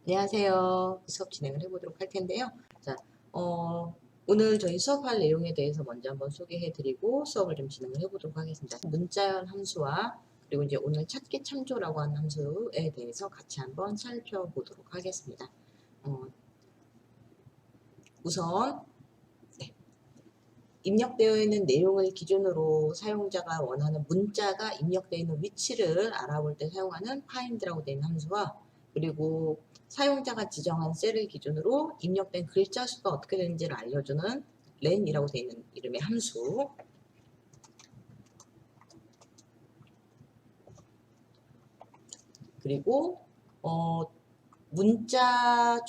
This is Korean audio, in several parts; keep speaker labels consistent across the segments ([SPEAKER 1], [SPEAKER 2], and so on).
[SPEAKER 1] 안녕하세요. 수업 진행을 해보도록 할 텐데요. 자, 오늘 저희 수업할 내용에 대해서 먼저 한번 소개해드리고 수업을 좀 진행을 해보도록 하겠습니다. 문자열 함수와 그리고 이제 오늘 찾기 참조라고 하는 함수에 대해서 같이 한번 살펴보도록 하겠습니다. 우선 네, 입력되어 있는 내용을 기준으로 사용자가 원하는 문자가 입력되어 있는 위치를 알아볼 때 사용하는 find라고 되어 있는 함수와 그리고 사용자가 지정한 셀을 기준으로 입력된 글자 수가 어떻게 되는지를 알려주는 len이라고 되어 있는 이름의 함수, 그리고 문자열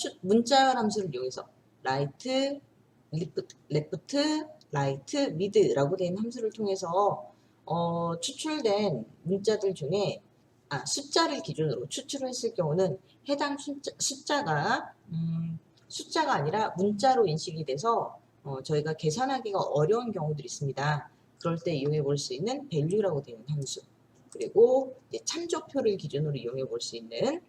[SPEAKER 1] 함수를 이용해서 right, left, right, mid라고 되어 있는 함수를 통해서 추출된 문자들 중에 숫자를 기준으로 추출을 했을 경우는 해당 숫자가 아니라 문자로 인식이 돼서 저희가 계산하기가 어려운 경우들이 있습니다. 그럴 때 이용해 볼 수 있는 value라고 되어 있는 함수, 그리고 이제 참조표를 기준으로 이용해 볼 수 있는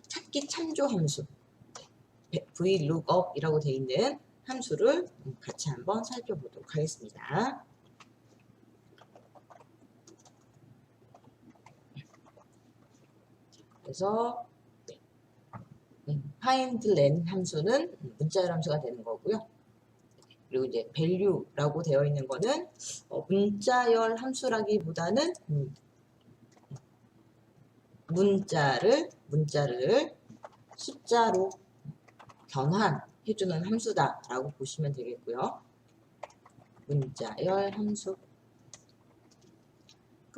[SPEAKER 1] 찾기 참조 함수, VLOOKUP이라고 되어 있는 함수를 같이 한번 살펴보도록 하겠습니다. 그래서 find len 함수는 문자열 함수가 되는 거고요. 그리고 이제 value라고 되어 있는 거는 문자열 함수라기보다는 문자를 숫자로 변환해주는 함수다라고 보시면 되겠고요. 문자열 함수.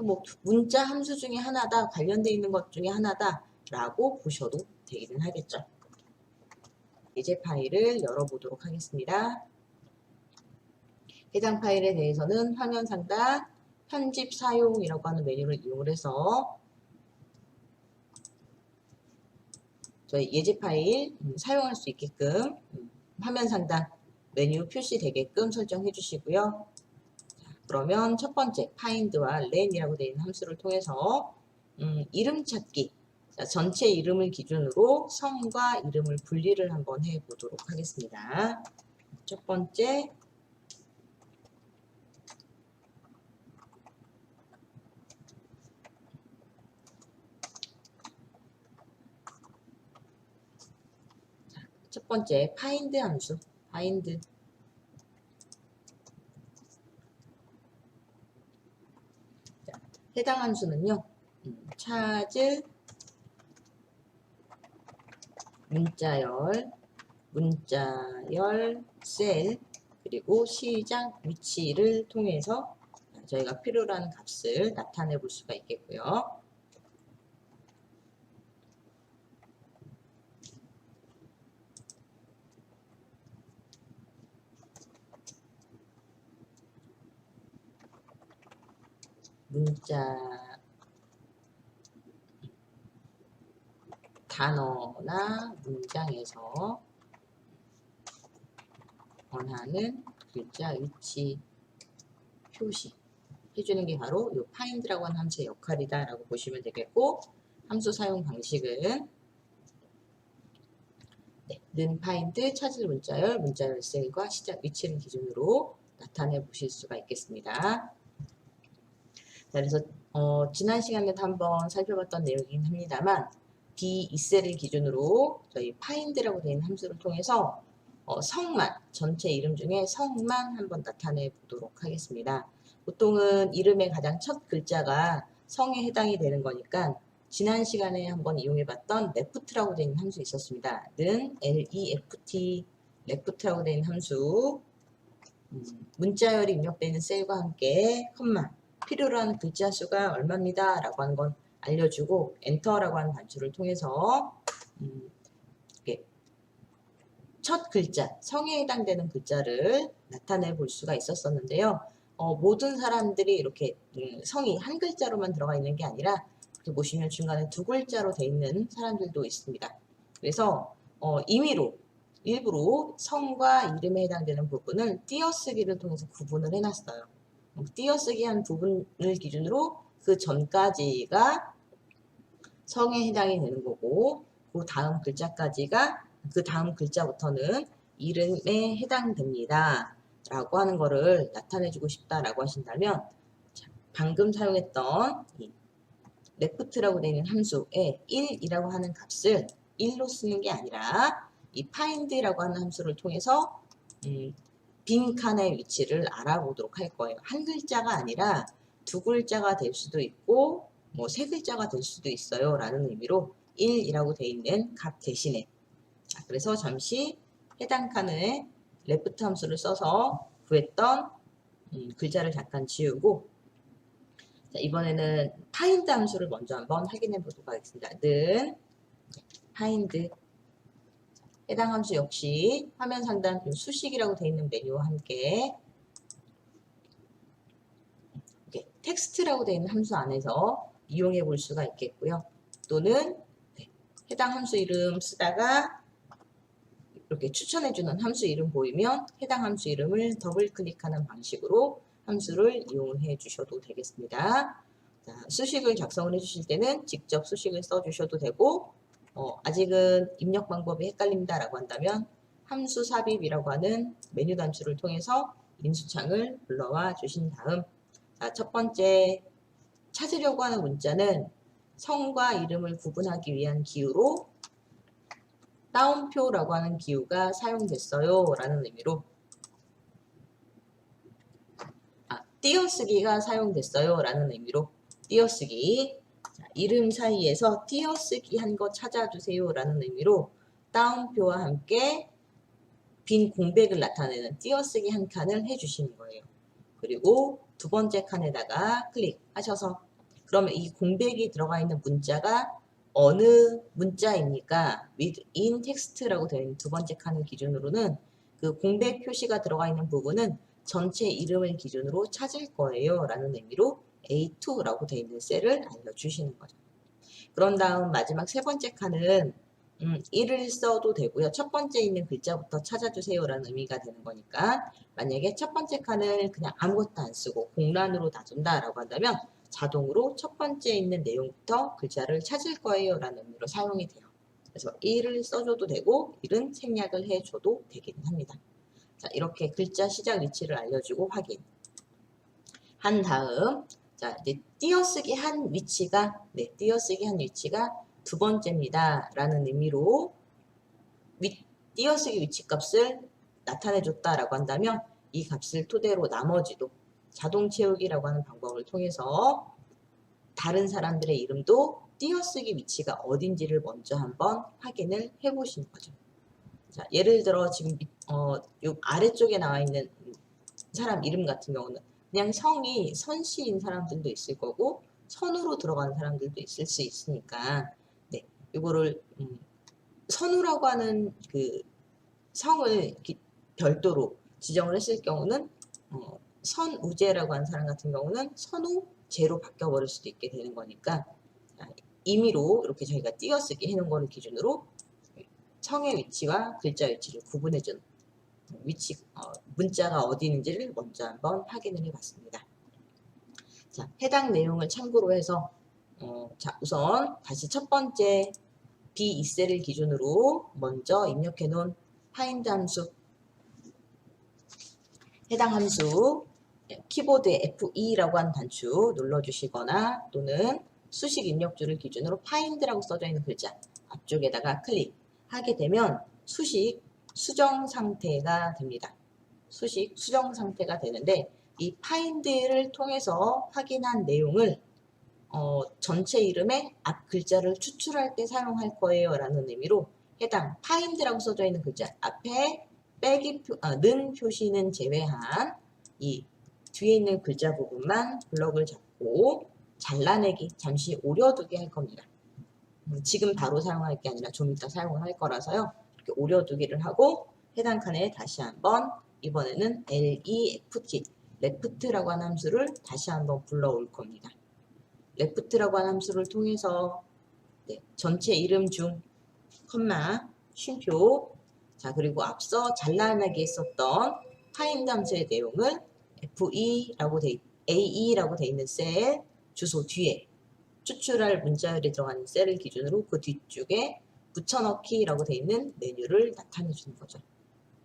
[SPEAKER 1] 뭐 문자 함수 중에 하나다, 관련되어 있는 것 중에 하나다라고 보셔도 되기는 하겠죠. 예제 파일을 열어보도록 하겠습니다. 해당 파일에 대해서는 화면 상단 편집 사용이라고 하는 메뉴를 이용을 해서 저희 예제 파일 사용할 수 있게끔 화면 상단 메뉴 표시되게끔 설정해 주시고요. 그러면 첫 번째 find와 len이라고 되어 있는 함수를 통해서 이름 찾기, 전체 이름을 기준으로 성과 이름을 분리를 한번 해보도록 하겠습니다. 첫 번째 find 함수, find. 해당 함수는요, 찾을 문자열 셀, 그리고 시작 위치를 통해서 저희가 필요로 하는 값을 나타내 볼 수가 있겠고요. 단어나 문장에서 원하는 글자 위치 표시 해주는 게 바로 이 find라고 하는 함수의 역할이다 라고 보시면 되겠고, 함수 사용 방식은 는 find 찾을 문자열 셀과 시작 위치를 기준으로 나타내 보실 수가 있겠습니다. 자, 그래서 지난 시간에도 한번 살펴봤던 내용이긴 합니다만 B2 셀을 기준으로 저희 find라고 되어 있는 함수를 통해서 성만, 전체 이름 중에 성만 한번 나타내 보도록 하겠습니다. 보통은 이름의 가장 첫 글자가 성에 해당이 되는 거니까 지난 시간에 한번 이용해봤던 left라고 되어 있는 함수 있었습니다. 는 left, left라고 되어 있는 함수, 문자열이 입력되어 있는 셀과 함께 컴마, 필요로 하는 글자 수가 얼마입니다 라고 하는 건 알려주고 엔터라고 하는 단추를 통해서 첫 글자, 성에 해당되는 글자를 나타내 볼 수가 있었었는데요. 모든 사람들이 이렇게 성이 한 글자로만 들어가 있는 게 아니라 이렇게 보시면 중간에 두 글자로 되어 있는 사람들도 있습니다. 그래서 임의로 일부러 성과 이름에 해당되는 부분을 띄어쓰기를 통해서 구분을 해놨어요. 띄어쓰기 한 부분을 기준으로 그 전까지가 성에 해당이 되는 거고, 그 다음 글자까지가 그 다음 글자부터는 이름에 해당됩니다. 라고 하는 거를 나타내주고 싶다라고 하신다면 방금 사용했던 이 left라고 되어 있는 함수에 1이라고 하는 값을 1로 쓰는 게 아니라 이 find라고 하는 함수를 통해서 빈 칸의 위치를 알아보도록 할 거예요. 한 글자가 아니라 두 글자가 될 수도 있고 뭐 세 글자가 될 수도 있어요. 라는 의미로 1이라고 되어 있는 값 대신에 그래서 잠시 해당 칸에 left 함수를 써서 구했던 글자를 잠깐 지우고 자, 이번에는 find 함수를 먼저 한번 확인해 보도록 하겠습니다. 는 find 해당 함수 역시 화면 상단 수식이라고 되어 있는 메뉴와 함께 텍스트라고 되어 있는 함수 안에서 이용해 볼 수가 있겠고요. 또는 해당 함수 이름 쓰다가 이렇게 추천해주는 함수 이름 보이면 해당 함수 이름을 더블 클릭하는 방식으로 함수를 이용해 주셔도 되겠습니다. 자, 수식을 작성을 해주실 때는 직접 수식을 써주셔도 되고 아직은 입력 방법이 헷갈린다 라고 한다면 함수 삽입이라고 하는 메뉴 단추를 통해서 인수창을 불러와 주신 다음 자, 첫 번째 찾으려고 하는 문자는 성과 이름을 구분하기 위한 기호로 따옴표라고 하는 기호가 사용됐어요 라는 의미로 띄어쓰기가 사용됐어요 라는 의미로 띄어쓰기 자, 이름 사이에서 띄어쓰기 한 거 찾아주세요 라는 의미로 따옴표와 함께 빈 공백을 나타내는 띄어쓰기 한 칸을 해주시는 거예요. 그리고 두 번째 칸에다가 클릭하셔서 그러면 이 공백이 들어가 있는 문자가 어느 문자입니까? within text라고 되어 있는 두 번째 칸을 기준으로는 그 공백 표시가 들어가 있는 부분은 전체 이름을 기준으로 찾을 거예요 라는 의미로 A2라고 되어 있는 셀을 알려주시는 거죠. 그런 다음 마지막 세 번째 칸은 1을 써도 되고요. 첫 번째 있는 글자부터 찾아주세요 라는 의미가 되는 거니까 만약에 첫 번째 칸을 그냥 아무것도 안 쓰고 공란으로 놔둔다 라고 한다면 자동으로 첫 번째 있는 내용부터 글자를 찾을 거예요 라는 의미로 사용이 돼요. 그래서 1을 써줘도 되고 1은 생략을 해줘도 되기는 합니다. 자, 이렇게 글자 시작 위치를 알려주고 확인 한 다음 자, 이제 띄어쓰기 한 위치가 띄어쓰기 한 위치가 두 번째입니다 라는 의미로 띄어쓰기 위치 값을 나타내 줬다라고 한다면 이 값을 토대로 나머지도 자동 채우기라고 하는 방법을 통해서 다른 사람들의 이름도 띄어쓰기 위치가 어딘지를 먼저 한번 확인을 해 보시는 거죠. 자, 예를 들어 지금 요 아래쪽에 나와 있는 사람 이름 같은 경우는 그냥 성이 선씨인 사람들도 있을 거고 선우로 들어가는 사람들도 있을 수 있으니까 이거를 선우라고 하는 그 성을 별도로 지정을 했을 경우는 선우재라고 하는 사람 같은 경우는 선우재로 바뀌어버릴 수도 있게 되는 거니까 임의로 이렇게 저희가 띄어쓰기 해놓은 거를 기준으로 성의 위치와 글자 위치를 구분해주는 위치, 문자가 어디 있는지를 먼저 한번 확인을 해봤습니다. 자, 해당 내용을 참고로 해서 자, 우선 다시 첫 번째 B2셀을 기준으로 먼저 입력해 놓은 find 함수 해당 함수 키보드에 F2라고 하는 단추 눌러주시거나 또는 수식 입력줄을 기준으로 find라고 써져 있는 글자 앞쪽에다가 클릭하게 되면 수식 수정 상태가 됩니다. 수식 수정 상태가 되는데 이 find를 통해서 확인한 내용을 전체 이름의 앞 글자를 추출할 때 사용할 거예요 라는 의미로 해당 find라고 써져 있는 글자 앞에 는 표시는 제외한 이 뒤에 있는 글자 부분만 블럭을 잡고 잘라내기 잠시 오려두기 할 겁니다. 지금 바로 사용할 게 아니라 좀 이따 사용을 할 거라서요. 이렇게 오려두기를 하고 해당 칸에 다시 한번 이번에는 left, left라고 하는 함수를 다시 한번 불러올 겁니다. left라고 하는 함수를 통해서 전체 이름 중 컴마 쉼표 자 그리고 앞서 잘라내기 했었던 find 함수의 내용을 AE라고 돼 있는 셀 주소 뒤에 추출할 문자열이 들어가는 셀을 기준으로 그 뒤쪽에 붙여넣기라고 되어 있는 메뉴를 나타내 주는 거죠.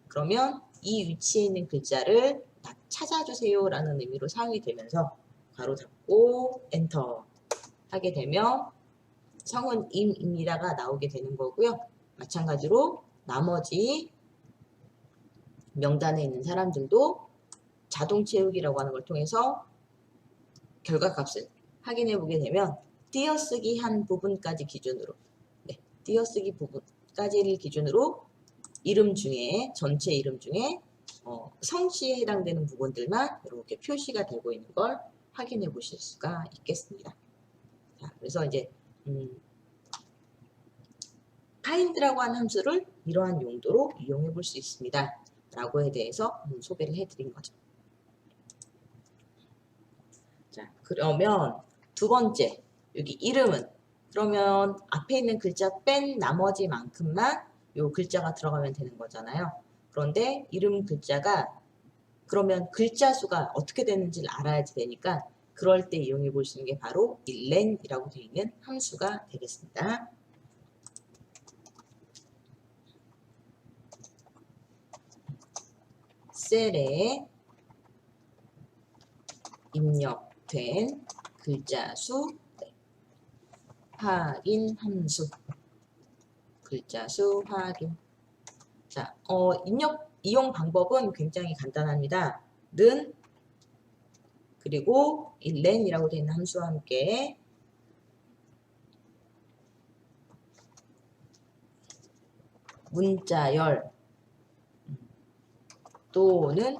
[SPEAKER 1] 그러면 이 위치에 있는 글자를 찾아주세요 라는 의미로 사용이 되면서 가로 닫고 엔터 하게 되면 성은 임입니다가 나오게 되는 거고요. 마찬가지로 나머지 명단에 있는 사람들도 자동 채우기라고 하는 걸 통해서 결과값을 확인해 보게 되면 띄어쓰기 한 부분까지 기준으로 띄어쓰기 부분까지를 기준으로 이름 중에 전체 이름 중에 성씨에 해당되는 부분들만 이렇게 표시가 되고 있는 걸 확인해 보실 수가 있겠습니다. 자, 그래서 이제 find라고 하는 함수를 이러한 용도로 이용해 볼 수 있습니다. 라고에 대해서 소개를 해드린 거죠. 자, 그러면 두 번째, 여기 이름은 그러면 앞에 있는 글자 뺀 나머지 만큼만 요 글자가 들어가면 되는 거잖아요. 그런데 이름 글자가 그러면 글자 수가 어떻게 되는지를 알아야지 되니까 그럴 때 이용해 볼 수 있는 게 바로 이 len이라고 되어 있는 함수가 되겠습니다. 셀에 입력된 글자 수 확인 함수 글자 수 확인. 자, 입력 이용 방법은 굉장히 간단합니다. 는 그리고 이 len이라고 되어 있는 함수와 함께 문자열 또는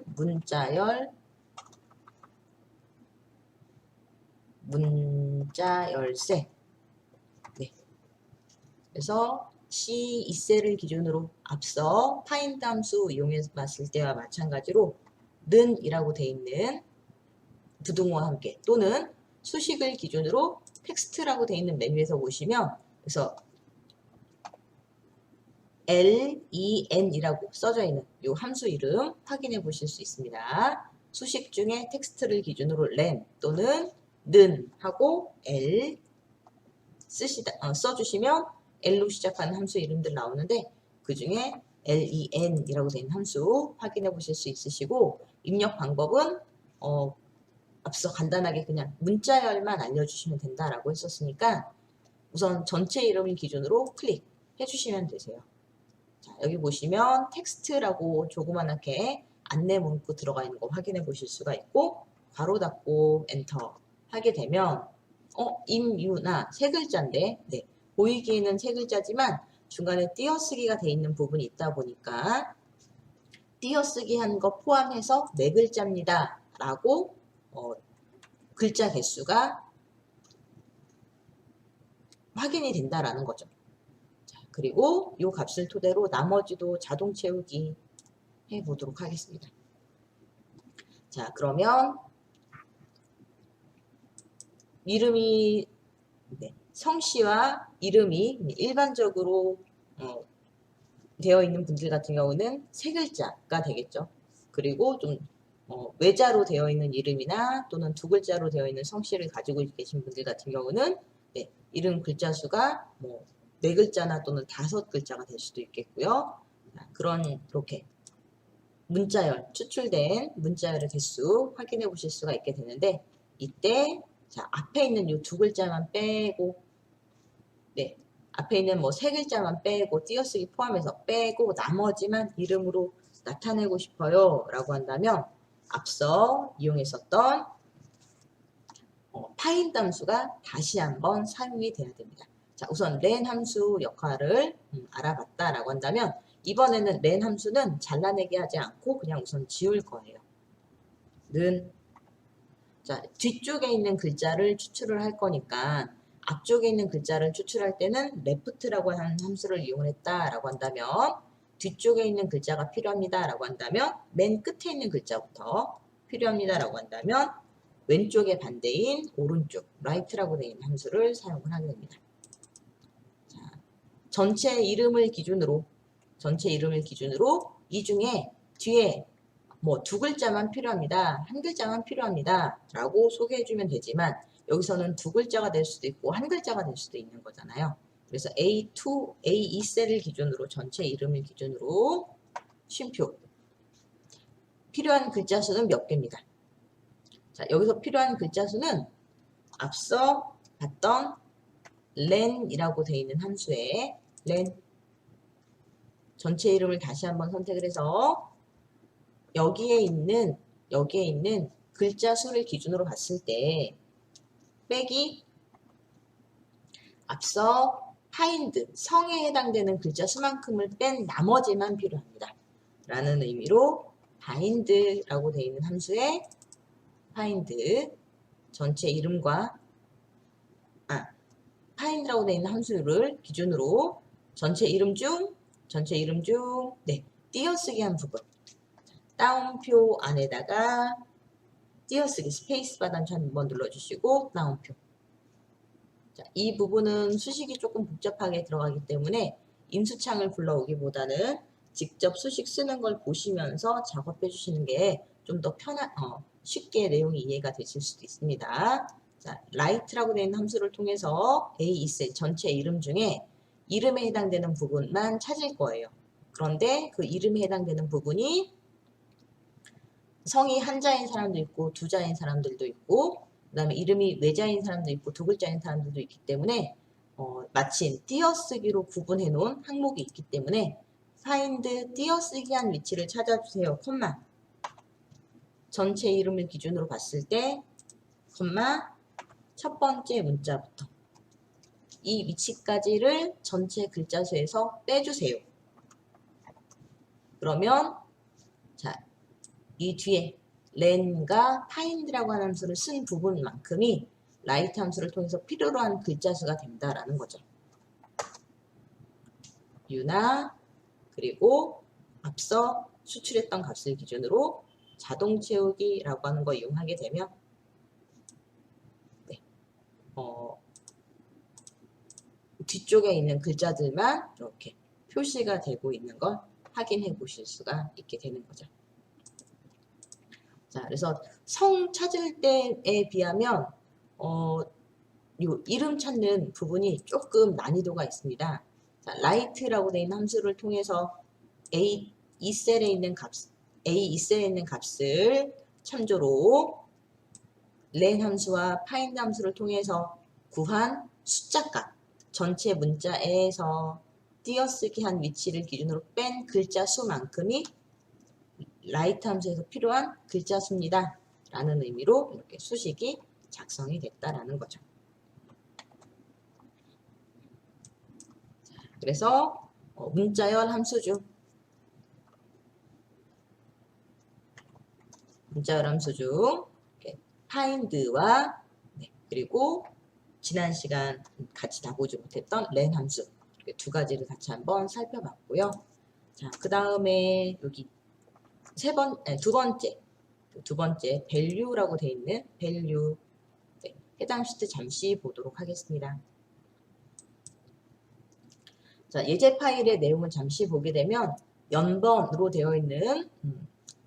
[SPEAKER 1] 문자열세. 네. 그래서 C2셀을 기준으로 앞서 find 함수 이용해 봤을 때와 마찬가지로 는이라고 되어 있는 부등호와 함께 또는 수식을 기준으로 텍스트라고 되어 있는 메뉴에서 보시면 그래서 len이라고 써져 있는 이 함수 이름 확인해 보실 수 있습니다. 수식 중에 텍스트를 기준으로 len 또는 는 하고 l 써주시면 L로 시작하는 함수 이름들 나오는데 그 중에 len이라고 되는 함수 확인해 보실 수 있으시고 입력 방법은 앞서 간단하게 그냥 문자열만 알려주시면 된다라고 했었으니까 우선 전체 이름을 기준으로 클릭해 주시면 되세요. 자, 여기 보시면 텍스트라고 조그맣게 안내 문구 들어가 있는 거 확인해 보실 수가 있고 괄호 닫고 엔터 하게 되면 임유나 세 글자인데 네, 보이기에는 세 글자지만 중간에 띄어쓰기가 돼 있는 부분이 있다 보니까 띄어쓰기 한 거 포함해서 네 글자입니다 라고 글자 개수가 확인이 된다라는 거죠. 자, 그리고 이 값을 토대로 나머지도 자동 채우기 해보도록 하겠습니다. 자, 그러면 이름이 성씨와 이름이 일반적으로 되어 있는 분들 같은 경우는 세 글자가 되겠죠. 그리고 좀 외자로 되어 있는 이름이나 또는 두 글자로 되어 있는 성씨를 가지고 계신 분들 같은 경우는 이름 글자 수가 네 글자나 또는 다섯 글자가 될 수도 있겠고요. 이렇게 문자열, 추출된 문자열의 개수 확인해 보실 수가 있게 되는데 이때 자, 앞에 있는 이 두 글자만 빼고 앞에 있는 세 글자만 빼고 띄어쓰기 포함해서 빼고 나머지만 이름으로 나타내고 싶어요 라고 한다면 앞서 이용했었던 find 함수가 다시 한번 사용이 돼야 됩니다. 자, 우선 len 함수 역할을 알아봤다라고 한다면 이번에는 len 함수는 잘라내기 하지 않고 그냥 우선 지울 거예요. 자, 뒤쪽에 있는 글자를 추출을 할 거니까 앞쪽에 있는 글자를 추출할 때는 left라고 하는 함수를 이용했다라고 한다면 뒤쪽에 있는 글자가 필요합니다라고 한다면 맨 끝에 있는 글자부터 필요합니다라고 한다면 왼쪽의 반대인 오른쪽 right라고 되어 있는 함수를 사용을 하게 됩니다. 자, 전체 이름을 기준으로 이 중에 뒤에 두 글자만 필요합니다. 한 글자만 필요합니다. 라고 소개해주면 되지만 여기서는 두 글자가 될 수도 있고 한 글자가 될 수도 있는 거잖아요. 그래서 A2, A2셀을 기준으로 전체 이름을 기준으로 쉼표. 필요한 글자 수는 몇 개입니다. 자, 여기서 필요한 글자 수는 앞서 봤던 len이라고 되어 있는 함수에 len 전체 이름을 다시 한번 선택을 해서 여기에 있는 글자 수를 기준으로 봤을 때 빼기 앞서 find 성에 해당되는 글자 수만큼을 뺀 나머지만 필요합니다. 라는 의미로 find라고 되어 있는 함수에 find 전체 이름과 find라고 되어 있는 함수를 기준으로 전체 이름 중 네, 띄어쓰기 한 부분 다운표 안에다가 띄어쓰기 스페이스바 단추 한번 눌러주시고 다운표. 자, 이 부분은 수식이 조금 복잡하게 들어가기 때문에 인수창을 불러오기보다는 직접 수식 쓰는 걸 보시면서 작업해 주시는 게 좀 더 쉽게 내용이 이해가 되실 수도 있습니다. 자, write라고 되어 있는 함수를 통해서 A2셀 전체 이름 중에 이름에 해당되는 부분만 찾을 거예요. 그런데 그 이름에 해당되는 부분이 성이 한자인 사람도 있고 두자인 사람들도 있고 그 다음에 이름이 외자인 사람도 있고 두 글자인 사람들도 있기 때문에 마침 띄어쓰기로 구분해 놓은 항목이 있기 때문에 find 띄어쓰기한 위치를 찾아주세요. 콤마 전체 이름을 기준으로 봤을 때 콤마 첫 번째 문자부터 이 위치까지를 전체 글자 수에서 빼주세요. 그러면 자, 이 뒤에 len과 find라고 하는 함수를 쓴 부분만큼이 write 함수를 통해서 필요로 한 글자 수가 된다라는 거죠. 유나 그리고 앞서 수출했던 값을 기준으로 자동 채우기라고 하는 거 이용하게 되면 네, 뒤쪽에 있는 글자들만 이렇게 표시가 되고 있는 걸 확인해 보실 수가 있게 되는 거죠. 자, 그래서 성 찾을 때에 비하면 요 이름 찾는 부분이 조금 난이도가 있습니다. 자, write라고 되어 있는 함수를 통해서 A2셀에 있는 값을 참조로 len 함수와 find 함수를 통해서 구한 숫자값 전체 문자에서 띄어쓰기 한 위치를 기준으로 뺀 글자 수만큼이 write 함수에서 필요한 글자 수입니다. 라는 의미로 이렇게 수식이 작성이 됐다라는 거죠. 그래서 문자열 함수 중 find와 그리고 지난 시간 같이 다 보지 못했던 len 함수 이렇게 두 가지를 같이 한번 살펴봤고요. 자, 그 다음에 여기 두 번째 value라고 되어 있는 value 해당 시트 잠시 보도록 하겠습니다. 자, 예제 파일의 내용을 잠시 보게 되면 연번으로 되어 있는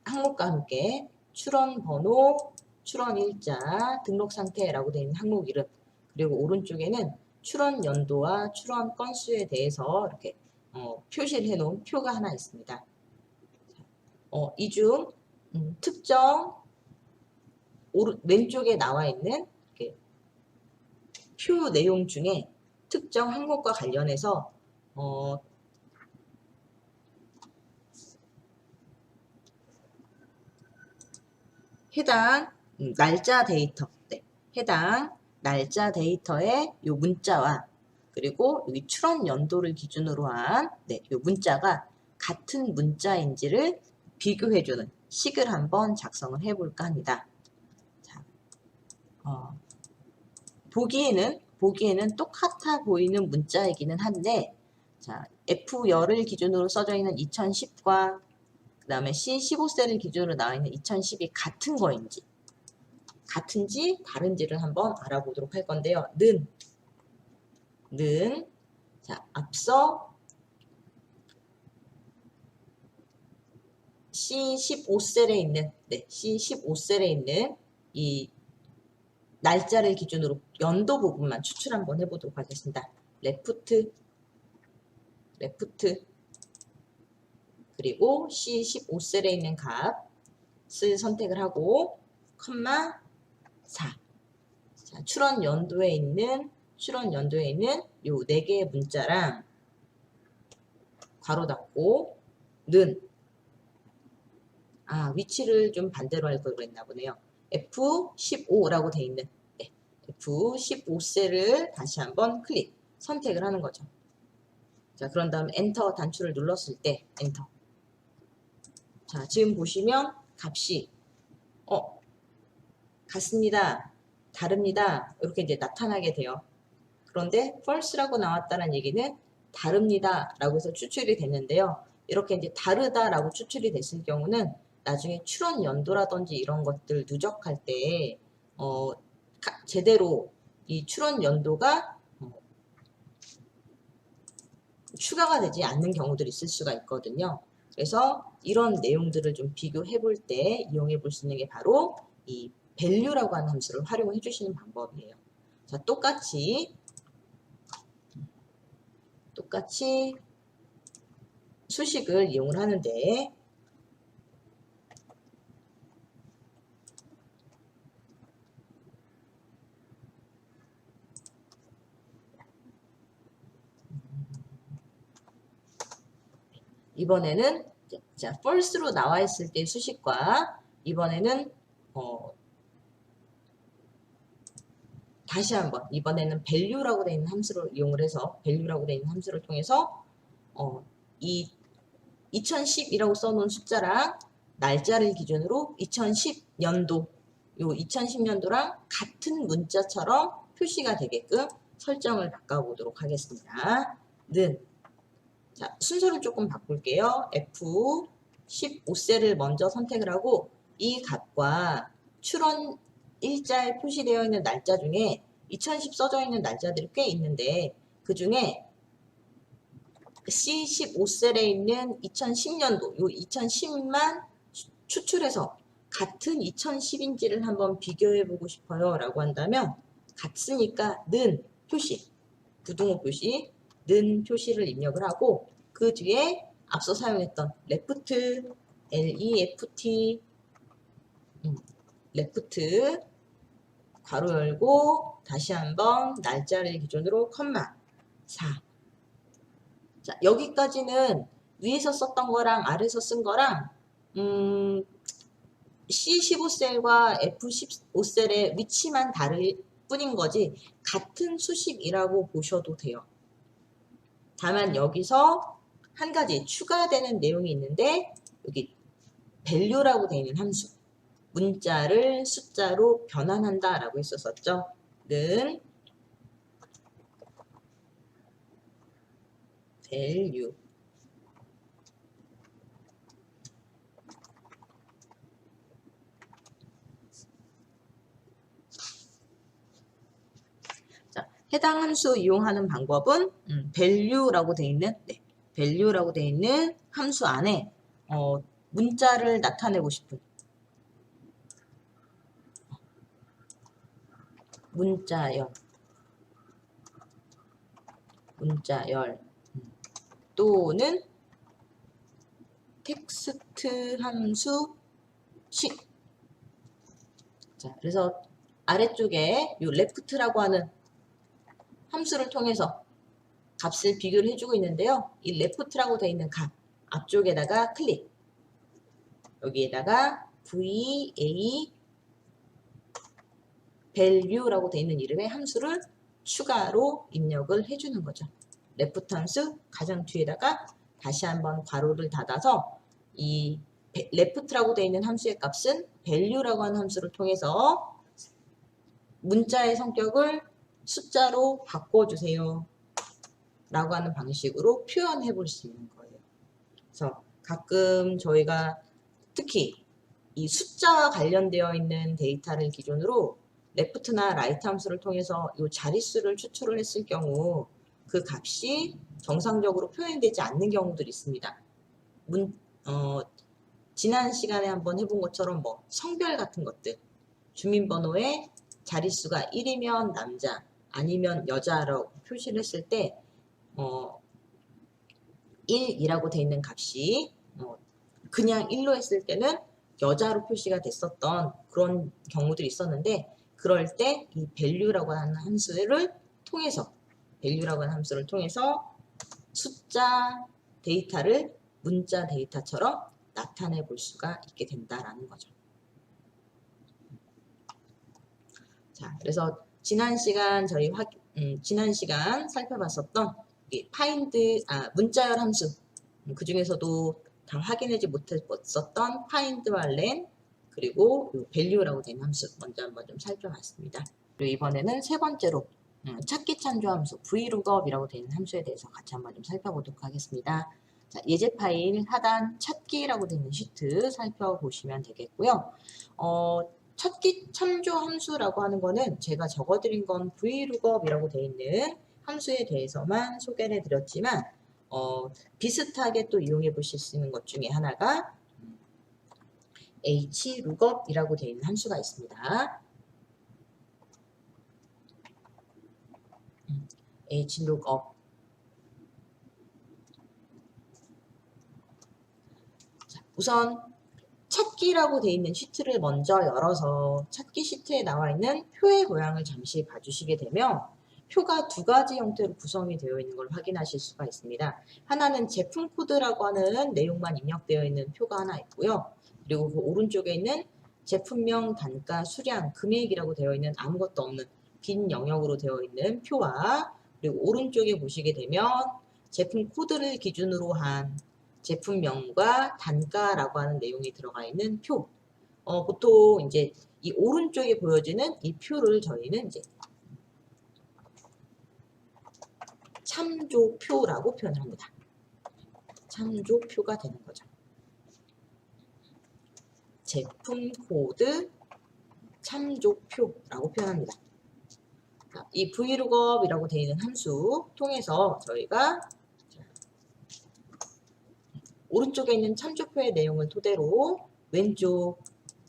[SPEAKER 1] 항목과 함께 출원 번호, 출원 일자, 등록 상태라고 되어 있는 항목 이름 그리고 오른쪽에는 출원 연도와 출원 건수에 대해서 이렇게 표시를 해 놓은 표가 하나 있습니다. 이 중 특정 왼쪽에 나와 있는 표 내용 중에 특정 항목과 관련해서 해당 날짜 데이터, 해당 날짜 데이터의 요 문자와 그리고 여기 출원 연도를 기준으로 한 요 문자가 같은 문자인지를 비교해주는 식을 한번 작성을 해볼까 합니다. 자, 보기에는 똑같아 보이는 문자이기는 한데, 자, F10을 기준으로 써져 있는 2010과 그 다음에 C15셀을 기준으로 나와 있는 2010이 같은 거인지, 같은지 다른지를 한번 알아보도록 할 건데요. 자, 앞서 C15셀에 있는 이 날짜를 기준으로 연도 부분만 추출 한번 해보도록 하겠습니다. 레프트 그리고 C15셀에 있는 값을 선택을 하고 컴마 4. 자, 출원 연도에 있는 요 4개의 문자랑 괄호 닫고 는 위치를 좀 반대로 할 걸 그랬나 보네요. F15라고 돼 있는 F15셀을 다시 한번 선택을 하는 거죠. 자, 그런 다음 엔터 단추를 눌렀을 때 엔터. 자, 지금 보시면 값이 같습니다. 다릅니다. 이렇게 이제 나타나게 돼요. 그런데 false라고 나왔다는 얘기는 다릅니다 라고 해서 추출이 됐는데요. 이렇게 이제 다르다라고 추출이 됐을 경우는 나중에 출원 연도라든지 이런 것들 누적할 때 제대로 이 출원 연도가 추가가 되지 않는 경우들이 있을 수가 있거든요. 그래서 이런 내용들을 좀 비교해 볼 때 이용해 볼 수 있는 게 바로 이 value라고 하는 함수를 활용해 주시는 방법이에요. 자, 똑같이 수식을 이용을 하는데 이번에는 자, false로 나와 있을 때 수식과 이번에는 다시 한번 이번에는 value라고 되어 있는 함수를 이용을 해서 value라고 되어 있는 함수를 통해서 이 2010이라고 써놓은 숫자랑 날짜를 기준으로 2010년도 요 2010년도랑 같은 문자처럼 표시가 되게끔 설정을 바꿔보도록 하겠습니다. 자, 순서를 조금 바꿀게요. F15셀을 먼저 선택을 하고 이 값과 출원 일자에 표시되어 있는 날짜 중에 2010 써져 있는 날짜들이 꽤 있는데 그 중에 C15셀에 있는 2010년도 요 2010만 추출해서 같은 2010인지를 한번 비교해 보고 싶어요 라고 한다면 같으니까 는 표시 부등호 표시 는 표시를 입력을 하고 그 뒤에 앞서 사용했던 left left left 괄호 열고 다시 한번 날짜를 기준으로 컴마 4. 자, 여기까지는 위에서 썼던 거랑 아래에서 쓴 거랑 C15셀과 F15셀의 위치만 다를 뿐인 거지 같은 수식이라고 보셔도 돼요. 다만 여기서 한 가지 추가되는 내용이 있는데 여기 value라고 되어 있는 함수 문자를 숫자로 변환한다 라고 했었죠. 는 value 자, 해당 함수 이용하는 방법은 value라고 되어 있는 value라고 되어 있는 함수 안에 문자를 나타내고 싶은 문자열 또는 텍스트 함수 식. 자, 그래서 아래쪽에 이 left라고 하는 함수를 통해서 값을 비교를 해주고 있는데요. 이 left라고 되어 있는 값 앞쪽에다가 클릭 여기에다가 VA value라고 되어 있는 이름의 함수를 추가로 입력을 해주는 거죠. left 함수 가장 뒤에다가 다시 한번 괄호를 닫아서 이 left라고 되어 있는 함수의 값은 value라고 하는 함수를 통해서 문자의 성격을 숫자로 바꿔주세요 라고 하는 방식으로 표현해 볼 수 있는 거예요. 그래서 가끔 저희가 특히 이 숫자와 관련되어 있는 데이터를 기준으로 left나 right 함수를 통해서 이 자릿수를 추출을 했을 경우 그 값이 정상적으로 표현되지 않는 경우들이 있습니다. 지난 시간에 한번 해본 것처럼 성별 같은 것들 주민번호에 자릿수가 1이면 남자 아니면 여자라고 표시를 했을 때 1이라고 되어 있는 값이 그냥 1로 했을 때는 여자로 표시가 됐었던 그런 경우들이 있었는데, 그럴 때 이 value라고 하는 함수를 통해서 숫자 데이터를 문자 데이터처럼 나타내 볼 수가 있게 된다라는 거죠. 자, 그래서 지난 시간 살펴봤었던 이 문자열 함수, 그 중에서도 다 확인하지 못했었던 find와 len, 그리고 value라고 되는 함수 먼저 한번 좀 살펴봤습니다. 그리고 이번에는 세 번째로 찾기 참조 함수 VLOOKUP이라고 되는 함수에 대해서 같이 한번 좀 살펴보도록 하겠습니다. 자, 예제 파일 하단 찾기라고 되는 시트 살펴보시면 되겠고요. 찾기 참조 함수라고 하는 거는 제가 적어드린 건 VLOOKUP이라고 되어 있는 함수에 대해서만 소개를 해드렸지만 비슷하게 또 이용해 보실 수 있는 것 중에 하나가 HLOOKUP이라고 되어 있는 함수가 있습니다. HLOOKUP. 자, 우선 찾기라고 되어 있는 시트를 먼저 열어서 찾기 시트에 나와 있는 표의 모양을 잠시 봐주시게 되면 표가 두 가지 형태로 구성이 되어 있는 걸 확인하실 수가 있습니다. 하나는 제품 코드라고 하는 내용만 입력되어 있는 표가 하나 있고요. 그리고 그 오른쪽에 있는 제품명, 단가, 수량, 금액이라고 되어 있는 아무것도 없는 빈 영역으로 되어 있는 표와, 그리고 오른쪽에 보시게 되면 제품 코드를 기준으로 한 제품명과 단가라고 하는 내용이 들어가 있는 표. 보통 이제 이 오른쪽에 보여지는 이 표를 저희는 이제 참조표라고 표현을 합니다. 참조표가 되는 거죠. 제품 코드 참조표라고 표현합니다. 이 VLOOKUP이라고 되어 있는 함수 통해서 저희가 오른쪽에 있는 참조표의 내용을 토대로 왼쪽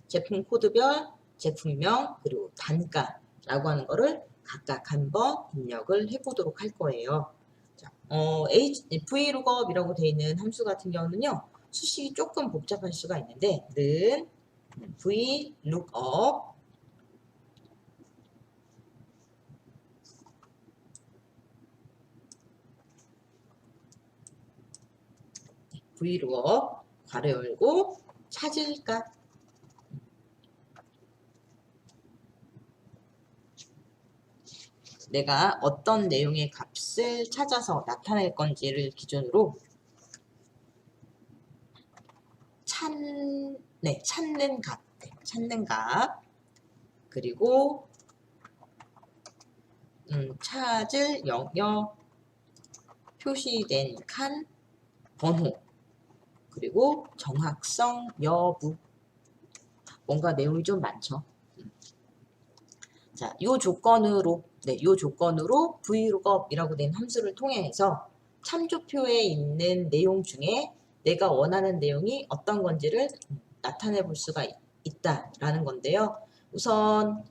[SPEAKER 1] 제품 코드별, 제품명, 그리고 단가라고 하는 거를 각각 한번 입력을 해보도록 할 거예요. 자, VLOOKUP이라고 되어 있는 함수 같은 경우는요, 수식이 조금 복잡할 수가 있는데, 는 VLOOKUP 괄호 열고 찾을 값, 내가 어떤 내용의 값을 찾아서 나타낼 건지를 기준으로 찾는 값, 그리고 찾을 영역, 표시된 칸, 번호, 그리고 정확성 여부. 뭔가 내용이 좀 많죠. 자, 요 조건으로 VLOOKUP이라고 된 함수를 통해서 참조표에 있는 내용 중에 내가 원하는 내용이 어떤 건지를 나타내 볼 수가 있다라는 건데요. 우선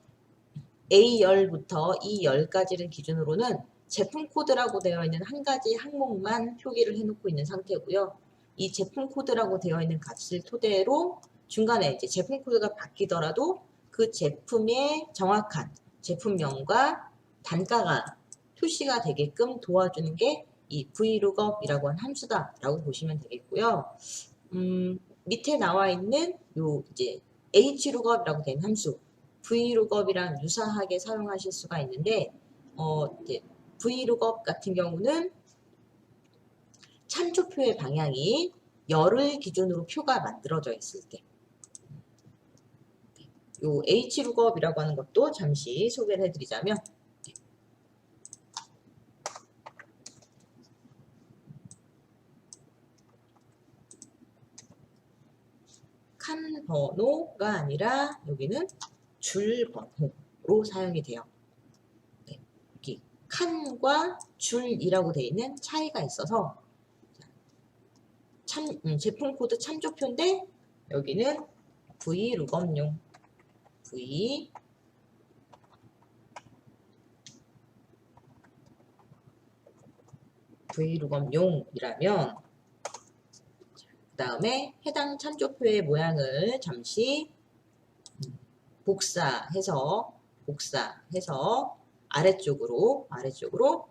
[SPEAKER 1] A열부터 E열까지를 기준으로는 제품 코드라고 되어 있는 한 가지 항목만 표기를 해놓고 있는 상태고요. 이 제품 코드라고 되어 있는 값을 토대로 중간에 이제 제품 코드가 바뀌더라도 그 제품의 정확한 제품명과 단가가 표시가 되게끔 도와주는 게 이 VLOOKUP이라고 하는 함수다라고 보시면 되겠고요. 밑에 나와 있는 요 이제 HLOOKUP이라고 된 함수, VLOOKUP이랑 유사하게 사용하실 수가 있는데, 이제 VLOOKUP 같은 경우는 참조표의 방향이 열을 기준으로 표가 만들어져 있을 때, 요 HLOOKUP이라고 하는 것도 잠시 소개를 해드리자면, 칸 번호가 아니라 여기는 줄 번호로 사용이 돼요. 여기 칸과 줄이라고 되어 있는 차이가 있어서 제품 코드 참조표인데 여기는 VLOOKUP용 Vlookum용이라면 그 다음에 해당 참조표의 모양을 잠시 복사해서 아래쪽으로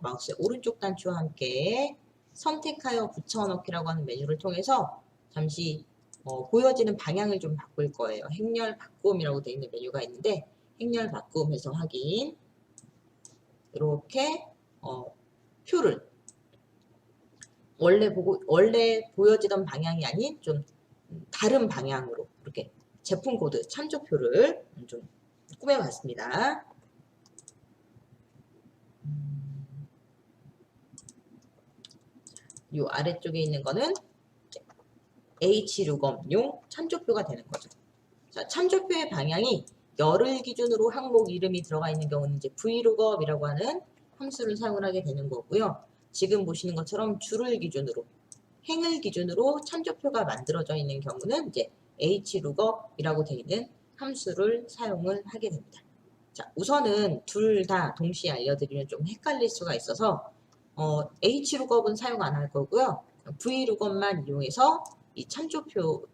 [SPEAKER 1] 마우스의 오른쪽 단추와 함께 선택하여 붙여넣기라고 하는 메뉴를 통해서 잠시 보여지는 방향을 좀 바꿀 거예요. 행렬 바꿈이라고 되어 있는 메뉴가 있는데 행렬 바꿈해서 확인. 이렇게 표를 원래 보여지던 방향이 아닌 좀 다른 방향으로 이렇게 제품 코드 참조표를 좀 꾸며봤습니다. 이 아래쪽에 있는 거는 Hlookum용 참조표가 되는 거죠. 자, 참조표의 방향이 열을 기준으로 항목 이름이 들어가 있는 경우는 이제 Vlookup이라고 하는 함수를 사용을 하게 되는 거고요. 지금 보시는 것처럼 줄을 기준으로, 행을 기준으로 참조표가 만들어져 있는 경우는 이제 Hlookup이라고 되어 있는 함수를 사용을 하게 됩니다. 자, 우선은 둘 다 동시에 알려드리면 좀 헷갈릴 수가 있어서 Hlookup은 사용 안 할 거고요. Vlookup만 이용해서 이 참조표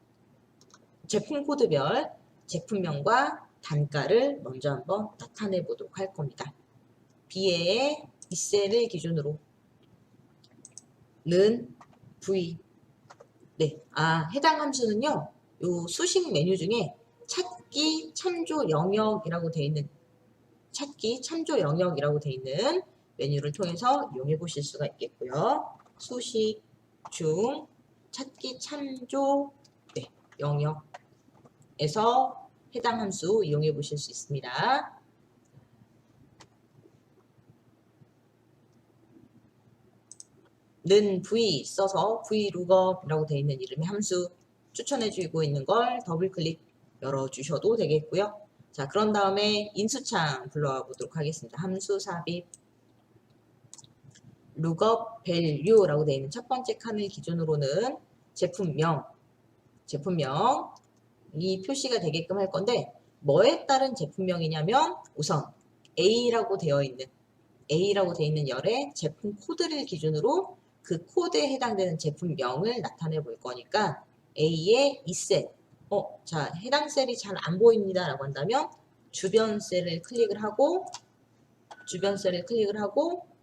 [SPEAKER 1] 제품 코드별 제품명과 단가를 먼저 한번 나타내 보도록 할 겁니다. B의 이 셀을 기준으로 는 V. 네, 해당 함수는요, 요 수식 메뉴 중에 찾기 참조 영역이라고 되어 있는 메뉴를 통해서 이용해 보실 수가 있겠고요. 수식 중 찾기 참조 영역에서 해당 함수 이용해 보실 수 있습니다. 는 V 써서 Vlookup이라고 되어 있는 이름의 함수 추천해 주고 있는 걸 더블 클릭 열어주셔도 되겠고요. 자, 그런 다음에 인수창 불러와 보도록 하겠습니다. 함수 삽입 lookup value라고 되어 있는 첫 번째 칸을 기준으로는 제품명 이 표시가 되게끔 할 건데 뭐에 따른 제품명이냐면 우선 A라고 되어 있는 열의 제품 코드를 기준으로 그 코드에 해당되는 제품명을 나타내 볼 거니까 A의 이 셀, 자, 해당 셀이 잘 안 보입니다 라고 한다면 주변 셀을 클릭을 하고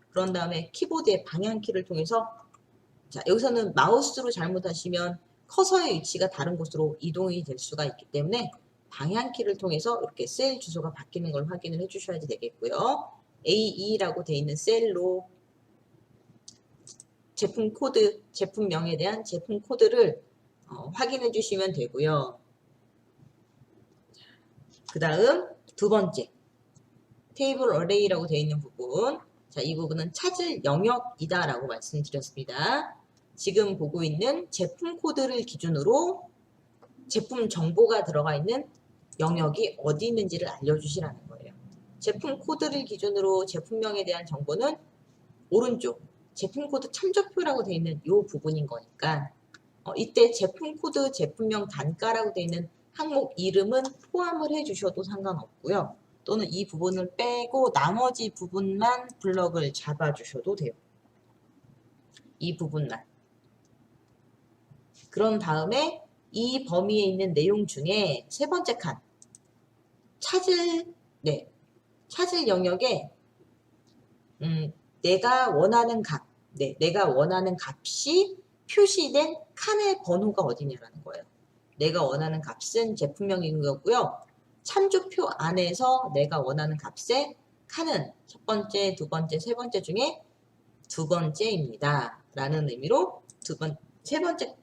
[SPEAKER 1] 그런 다음에 키보드의 방향키를 통해서, 자, 여기서는 마우스로 잘못하시면 커서의 위치가 다른 곳으로 이동이 될 수가 있기 때문에 방향키를 통해서 이렇게 셀 주소가 바뀌는 걸 확인을 해주셔야 되겠고요. A2라고 되어 있는 셀로 제품 코드, 제품명에 대한 제품 코드를 확인해 주시면 되고요. 그 다음 두 번째 테이블 어레이라고 되어 있는 부분, 자, 이 부분은 찾을 영역이다 라고 말씀드렸습니다. 지금 보고 있는 제품 코드를 기준으로 제품 정보가 들어가 있는 영역이 어디 있는지를 알려주시라는 거예요. 제품 코드를 기준으로 제품명에 대한 정보는 오른쪽 제품 코드 참조표라고 되어 있는 이 부분인 거니까 이때 제품 코드 제품명 단가라고 되어 있는 항목 이름은 포함을 해주셔도 상관없고요. 또는 이 부분을 빼고 나머지 부분만 블럭을 잡아주셔도 돼요. 이 부분만. 그런 다음에 이 범위에 있는 내용 중에 세 번째 칸 찾을 영역에 내가 원하는 값이 표시된 칸의 번호가 어디냐라는 거예요. 내가 원하는 값은 제품명인 거고요. 참조표 안에서 내가 원하는 값의 칸은 첫 번째, 두 번째, 세 번째 중에 두 번째입니다. 라는 의미로 세 번째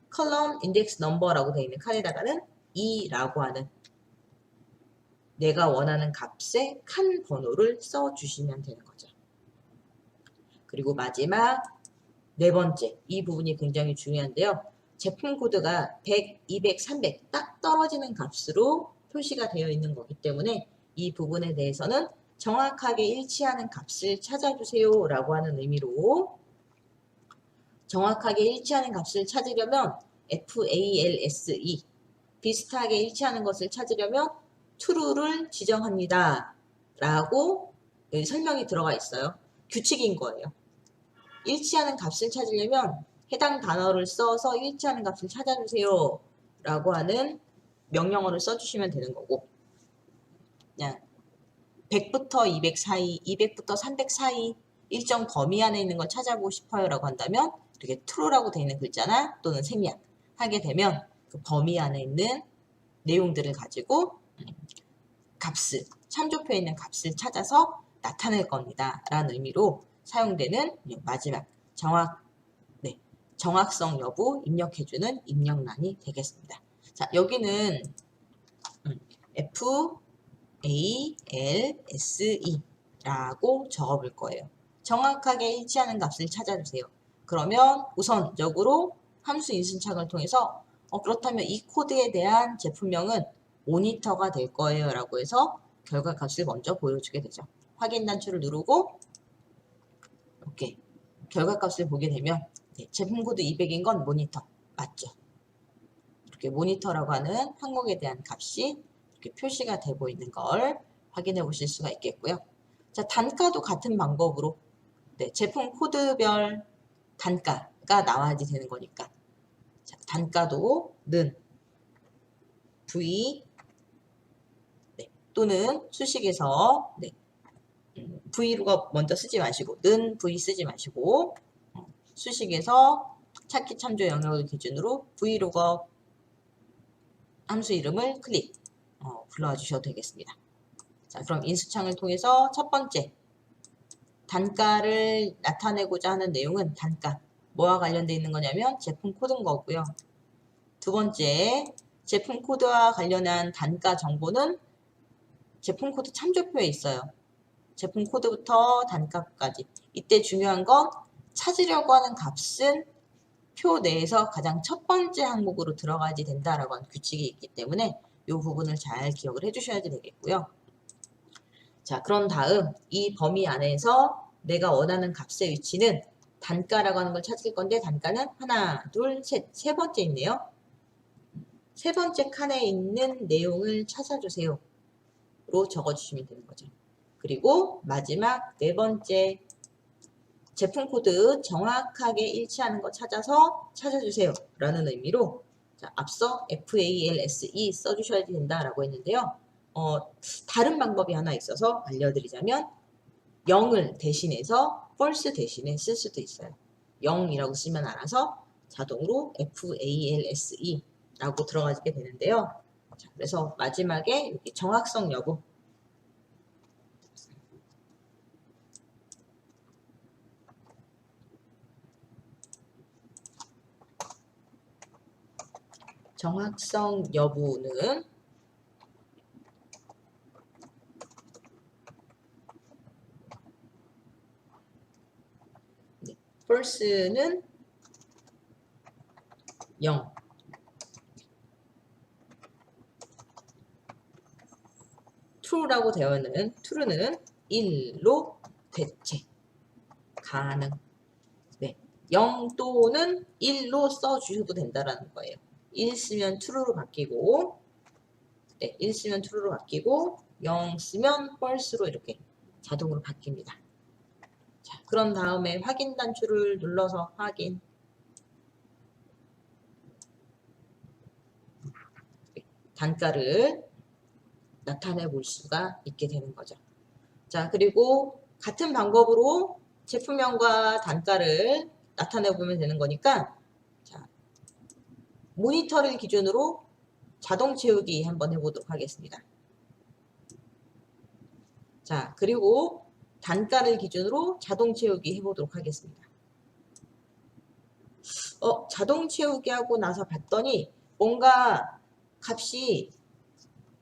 [SPEAKER 1] 컬럼 인덱스 넘버라고 되어 있는 칸에다가는 2라고 하는 내가 원하는 값의 칸 번호를 써주시면 되는 거죠. 그리고 마지막 네 번째, 이 부분이 굉장히 중요한데요. 제품 코드가 100, 200, 300 딱 떨어지는 값으로 표시가 되어 있는 거기 때문에 이 부분에 대해서는 정확하게 일치하는 값을 찾아주세요 라고 하는 의미로 정확하게 일치하는 값을 찾으려면 FALSE 비슷하게 일치하는 것을 찾으려면 true를 지정합니다 라고 설명이 들어가 있어요. 규칙인 거예요. 일치하는 값을 찾으려면 해당 단어를 써서 일치하는 값을 찾아주세요 라고 하는 명령어를 써주시면 되는 거고, 그냥 100부터 200 사이, 200부터 300 사이 일정 범위 안에 있는 걸 찾아보고 싶어요 라고 한다면 이렇게 true라고 되어 있는 글자나 또는 생략 하게 되면 그 범위 안에 있는 내용들을 가지고 값을, 참조표에 있는 값을 찾아서 나타낼 겁니다 라는 의미로 사용되는 마지막 정확성 여부 입력해주는 입력란이 되겠습니다. 자, 여기는 FALSE 라고 적어볼 거예요. 정확하게 일치하는 값을 찾아주세요. 그러면 우선적으로 함수 인수착을 통해서 그렇다면 이 코드에 대한 제품명은 모니터가 될 거예요 라고 해서 결과값을 먼저 보여주게 되죠. 확인 단추를 누르고 이렇게 결과값을 보게 되면 제품 코드 200인 건 모니터 맞죠? 이렇게 모니터라고 하는 항목에 대한 값이 이렇게 표시가 되고 있는 걸 확인해 보실 수가 있겠고요. 자, 단가도 같은 방법으로 제품 코드별 단가가 나와야지 되는 거니까, 자, 단가도 는 V 또는 수식에서 V로 먼저 쓰지 마시고 는 V 쓰지 마시고 수식에서 찾기 참조 영역을 기준으로 vlookup 함수 이름을 클릭 불러와 주셔도 되겠습니다. 자, 그럼 인수창을 통해서 첫 번째 단가를 나타내고자 하는 내용은 단가 뭐와 관련되어 있는 거냐면 제품 코드인 거고요. 두 번째 제품 코드와 관련한 단가 정보는 제품 코드 참조표에 있어요. 제품 코드부터 단가까지. 이때 중요한 건 찾으려고 하는 값은 표 내에서 가장 첫 번째 항목으로 들어가야지 된다라고 하는 규칙이 있기 때문에 이 부분을 잘 기억을 해주셔야 되겠고요. 자, 그런 다음 이 범위 안에서 내가 원하는 값의 위치는 단가라고 하는 걸 찾을 건데, 단가는 하나, 둘, 셋, 세 번째 있네요. 세 번째 칸에 있는 내용을 찾아주세요 로 적어주시면 되는 거죠. 그리고 마지막 네 번째 제품 코드 정확하게 일치하는 거 찾아서 찾아주세요 라는 의미로, 자, 앞서 FALSE 써주셔야 된다라고 했는데요. 다른 방법이 하나 있어서 알려드리자면 0을 대신해서 false 대신에 쓸 수도 있어요. 0이라고 쓰면 알아서 자동으로 FALSE 라고 들어가게 되는데요. 자, 그래서 마지막에 여기 정확성 여부 정확성 여부는 false는 0, true라고 되어 있는 true는 1로 대체 가능. 0 또는 1로 써주셔도 된다라는 거예요. 1 쓰면 true로 바뀌고, 1 쓰면 true로 바뀌고, 0 쓰면 false로 이렇게 자동으로 바뀝니다. 자, 그런 다음에 확인 단추를 눌러서 확인. 단가를 나타내 볼 수가 있게 되는 거죠. 자, 그리고 같은 방법으로 제품명과 단가를 나타내 보면 되는 거니까, 자, 모니터를 기준으로 자동 채우기 한번 해보도록 하겠습니다. 자, 그리고 단가를 기준으로 자동 채우기 해보도록 하겠습니다. 자동 채우기 하고 나서 봤더니 뭔가 값이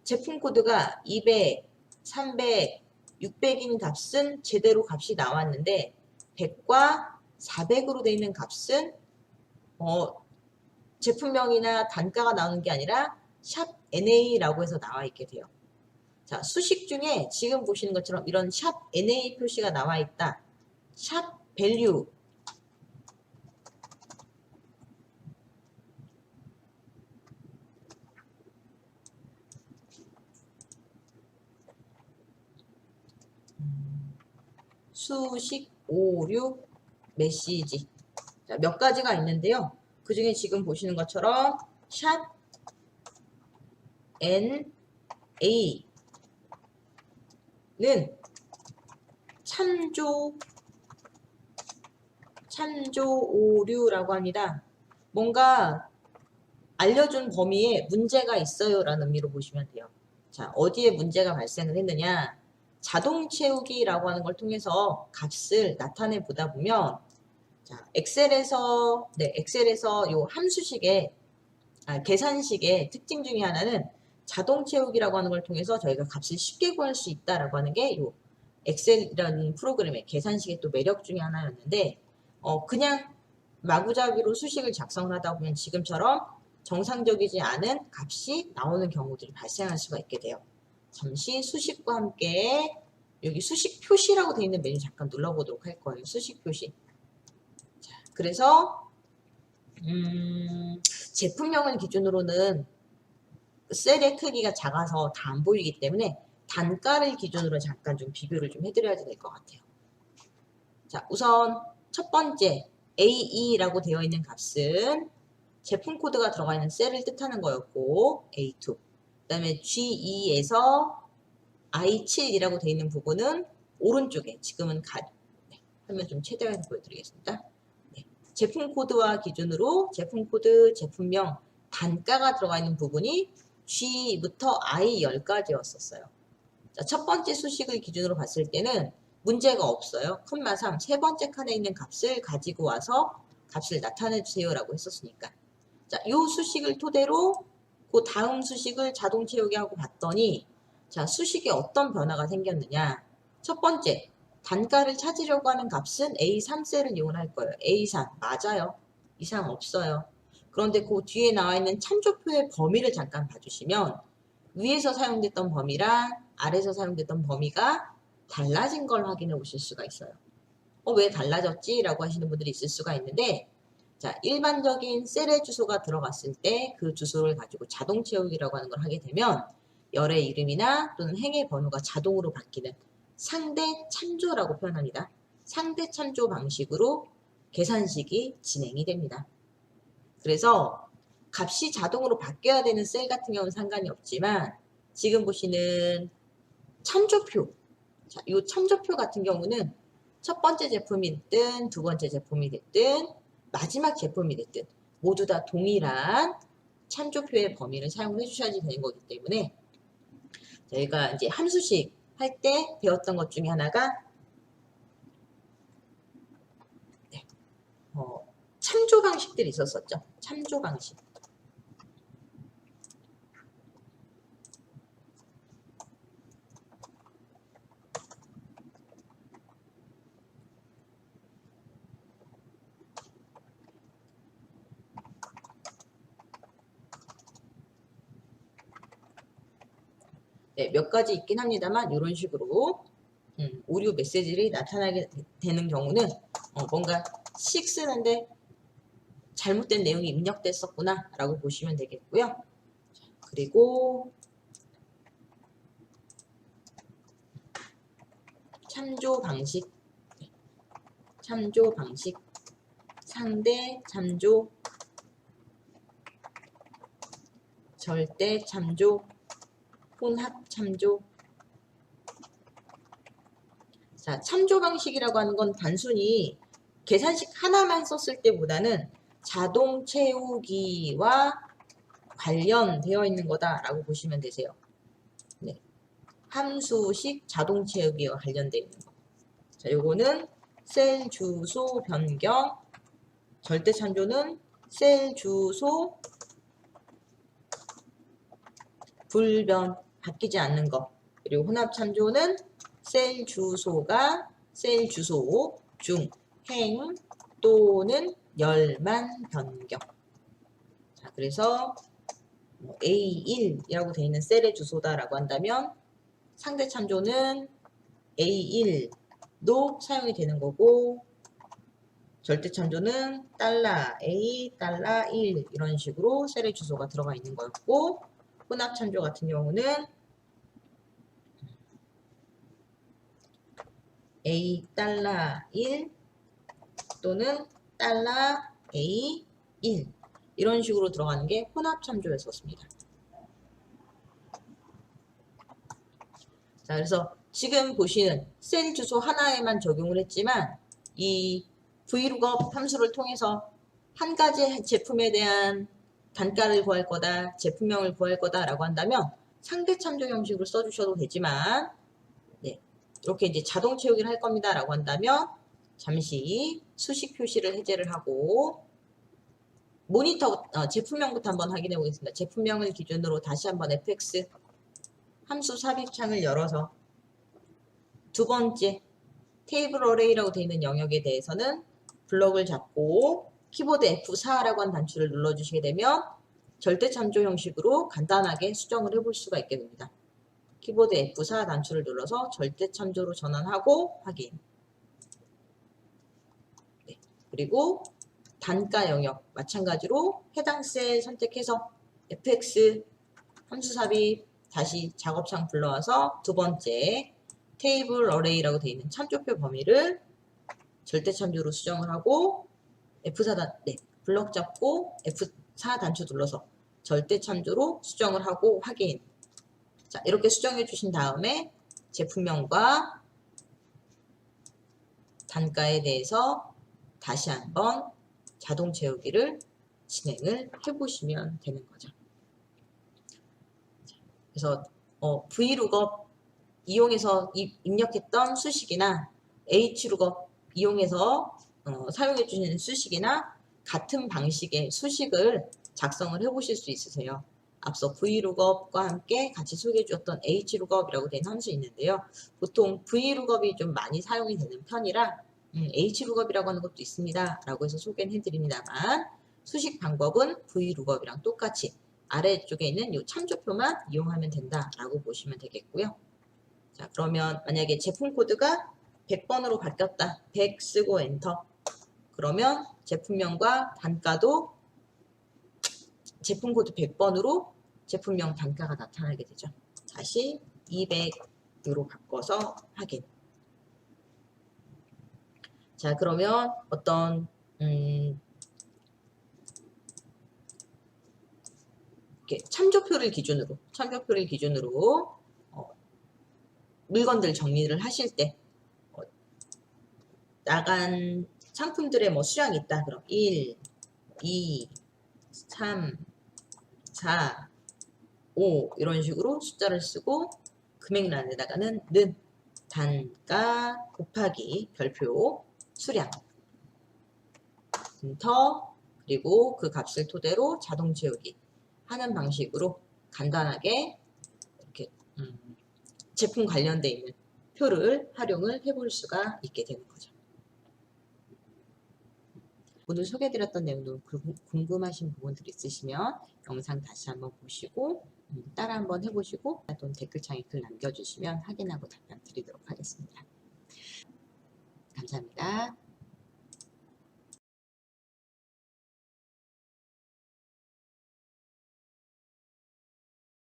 [SPEAKER 1] 제품 코드가 200, 300, 600인 값은 제대로 값이 나왔는데 100과 400으로 되어 있는 값은 제품명이나 단가가 나오는 게 아니라 샵 NA라고 해서 나와 있게 돼요. 자, 수식 중에 지금 보시는 것처럼 이런 샵 NA 표시가 나와 있다. 샵 밸류 수식 5, 6 메시지. 자, 몇 가지가 있는데요. 그 중에 지금 보시는 것처럼 샵 N A는 참조 오류라고 합니다. 뭔가 알려준 범위에 문제가 있어요 라는 의미로 보시면 돼요. 자, 어디에 문제가 발생을 했느냐? 자동 채우기라고 하는 걸 통해서 값을 나타내 보다 보면, 자, 엑셀에서 요 함수식의 계산식의 특징 중에 하나는 자동 채우기라고 하는 걸 통해서 저희가 값을 쉽게 구할 수 있다라고 하는 게 요 엑셀이라는 프로그램의 계산식의 또 매력 중에 하나였는데, 그냥 마구잡이로 수식을 작성을 하다 보면 지금처럼 정상적이지 않은 값이 나오는 경우들이 발생할 수가 있게 돼요. 잠시 수식과 함께 여기 수식 표시라고 되어 있는 메뉴 잠깐 눌러보도록 할 거예요. 수식 표시. 자, 그래서 제품명을 기준으로는 셀의 크기가 작아서 다 안 보이기 때문에 단가를 기준으로 잠깐 좀 비교를 좀 해드려야 될 것 같아요. 자, 우선 첫 번째 AE라고 되어 있는 값은 제품 코드가 들어가 있는 셀을 뜻하는 거였고 A2. 그 다음에 G2에서 I7이라고 되어 있는 부분은 오른쪽에 지금은 화면 좀 최대화해서 보여드리겠습니다. 네. 제품 코드와 기준으로 제품 코드, 제품명, 단가가 들어가 있는 부분이 G부터 I10까지였었어요. 자, 첫 번째 수식을 기준으로 봤을 때는 문제가 없어요. 콤마 3, 세 번째 칸에 있는 값을 가지고 와서 값을 나타내 주세요 라고 했었으니까. 자, 이 수식을 토대로 그 다음 수식을 자동 채우기 하고 봤더니, 자, 수식에 어떤 변화가 생겼느냐. 첫 번째, 단가를 찾으려고 하는 값은 A3셀을 이용할 거예요. A3 맞아요. 이상 없어요. 그런데 그 뒤에 나와 있는 참조표의 범위를 잠깐 봐주시면 위에서 사용됐던 범위랑 아래에서 사용됐던 범위가 달라진 걸 확인해 보실 수가 있어요. 왜 달라졌지? 라고 하시는 분들이 있을 수가 있는데, 자, 일반적인 셀의 주소가 들어갔을 때 그 주소를 가지고 자동 채우기라고 하는 걸 하게 되면 열의 이름이나 또는 행의 번호가 자동으로 바뀌는 상대 참조라고 표현합니다. 상대 참조 방식으로 계산식이 진행이 됩니다. 그래서 값이 자동으로 바뀌어야 되는 셀 같은 경우는 상관이 없지만 지금 보시는 참조표, 자, 이 참조표 같은 경우는 첫 번째 제품이 됐든 두 번째 제품이 됐든 마지막 제품이 됐든 모두 다 동일한 참조표의 범위를 사용해 주셔야지 되는 거기 때문에 저희가 이제 함수식 할 때 배웠던 것 중에 하나가 참조 방식들이 있었었죠. 참조 방식. 네, 몇 가지 있긴 합니다만 이런 식으로 오류 메시지를 나타나게 되는 경우는 뭔가 식 쓰는데 잘못된 내용이 입력됐었구나 라고 보시면 되겠고요. 그리고 참조 방식, 상대 참조, 절대 참조, 혼합 참조. 자, 참조 방식이라고 하는 건 단순히 계산식 하나만 썼을 때보다는 자동 채우기와 관련되어 있는 거다라고 보시면 되세요. 네. 함수식 자동 채우기와 관련되어 있는 거. 자, 요거는 셀 주소 변경, 절대 참조는 셀 주소 불변, 바뀌지 않는 거. 그리고 혼합 참조는 셀 주소가 셀 주소 중 행 또는 열만 변경. 자, 그래서 A1이라고 되어 있는 셀의 주소다라고 한다면 상대 참조는 A1도 사용이 되는 거고 절대 참조는 $A, $1 이런 식으로 셀의 주소가 들어가 있는 거였고 혼합 참조 같은 경우는 A $1 또는 달러 A 1 이런 식으로 들어가는 게 혼합 참조였었습니다. 자, 그래서 지금 보시는 셀 주소 하나에만 적용을 했지만 이 VLOOKUP 함수를 통해서 한 가지 제품에 대한 단가를 구할 거다, 제품명을 구할 거다 라고 한다면 상대 참조 형식으로 써주셔도 되지만 네, 이렇게 이제 자동 채우기를 할 겁니다 라고 한다면 잠시 수식 표시를 해제를 하고 모니터 제품명부터 한번 확인해 보겠습니다. 제품명을 기준으로 다시 한번 fx 함수 삽입창을 열어서 두 번째 테이블 어레이라고 되어 있는 영역에 대해서는 블럭을 잡고 키보드 F4라고 한 단추를 눌러주시게 되면 절대 참조 형식으로 간단하게 수정을 해볼 수가 있게 됩니다. 키보드 F4 단추를 눌러서 절대 참조로 전환하고 확인. 네. 그리고 단가 영역 마찬가지로 해당 셀 선택해서 fx 함수 삽입 다시 작업창 불러와서 두 번째 테이블 어레이라고 되어 있는 참조표 범위를 절대 참조로 수정을 하고 네, 블럭 잡고 F4 단추 눌러서 절대 참조로 수정을 하고 확인. 자, 이렇게 수정해 주신 다음에 제품명과 단가에 대해서 다시 한번 자동 채우기를 진행을 해보시면 되는 거죠. 그래서 VLOOKUP 이용해서 입력했던 수식이나 HLOOKUP 이용해서 사용해 주시는 수식이나 같은 방식의 수식을 작성을 해 보실 수 있으세요. 앞서 VLOOKUP과 함께 같이 소개해 주었던 HLOOKUP이라고 된 함수 있는데요. 보통 VLOOKUP이 좀 많이 사용이 되는 편이라 HLOOKUP이라고 하는 것도 있습니다. 라고 해서 소개는 해드립니다만 수식 방법은 VLOOKUP이랑 똑같이 아래쪽에 있는 이 참조표만 이용하면 된다라고 보시면 되겠고요. 자, 그러면 만약에 제품 코드가 100번으로 바뀌었다. 100 쓰고 엔터. 그러면 제품명과 단가도 제품 코드 100번으로 제품명 단가가 나타나게 되죠. 다시 200으로 바꿔서 확인. 자, 그러면 어떤 참조표를 기준으로 물건들 정리를 하실 때 나간 상품들의 뭐 수량이 있다. 그럼 1, 2, 3, 4, 5 이런 식으로 숫자를 쓰고 금액란에다가는 는 단가 곱하기 별표 수량 엔터 그리고 그 값을 토대로 자동 채우기 하는 방식으로 간단하게 이렇게 제품 관련되어 있는 표를 활용을 해볼 수가 있게 되는 거죠. 오늘 소개해드렸던 내용도 궁금하신 부분들이 있으시면 영상 다시 한번 보시고 따라 한번 해보시고 또는 댓글창에 글 남겨주시면 확인하고 답변 드리도록 하겠습니다. 감사합니다.